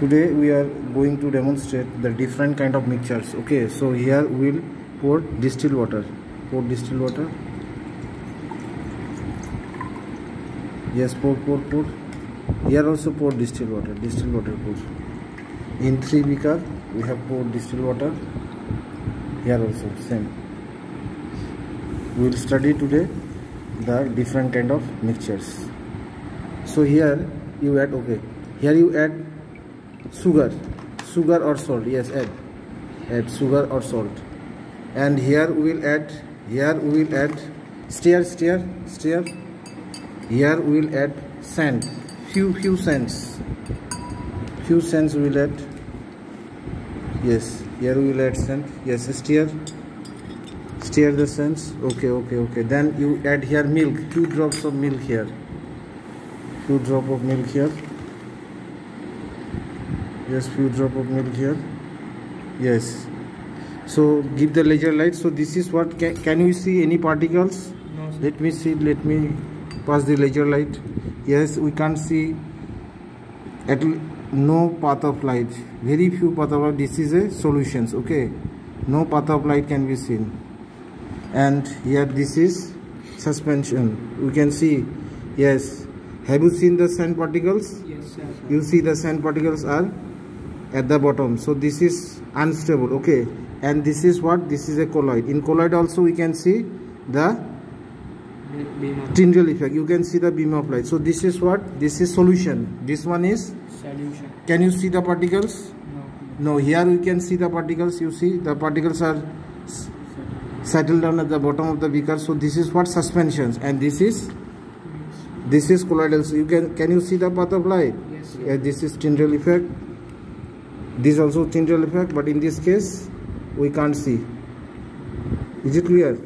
Today we are going to demonstrate the different kind of mixtures. Okay, so here we will pour distilled water. Pour distilled water. Yes, pour. Here also pour distilled water. Distilled water pour. In 3 beaker we have poured distilled water. Here also same. We will study today the different kind of mixtures. So here you add, okay, here you add sugar or salt. Yes, add sugar or salt. And here we will add stir. Here we will add sand, few sands we will add. Yes, here we will add sand. Yes, stir the sands. Okay. Then you add here milk, few drops of milk here. Yes, few drop of milk here. Yes. So give the laser light. So this is what, can you see any particles? No, sir. Let me see. Let me pass the laser light. Yes, we can't see no path of light. Very few path of light. This is a solutions. Okay. No path of light can be seen. And here this is suspension. We can see. Yes. Have you seen the sand particles? Yes, sir. You see the sand particles are at the bottom. So this is unstable. Okay. And this is what? This is a colloid. In colloid also we can see the Tyndall effect. You can see the beam of light. So this is what? This is solution. This one is solution. Can you see the particles? No. Here we can see the particles. You see the particles are settled down at the bottom of the beaker. So this is what? Suspensions. And this is colloidal. So you can you see the path of light? Yes. Yeah, this is Tyndall effect. This also Tyndall effect, but in this case we can't see. Is it clear?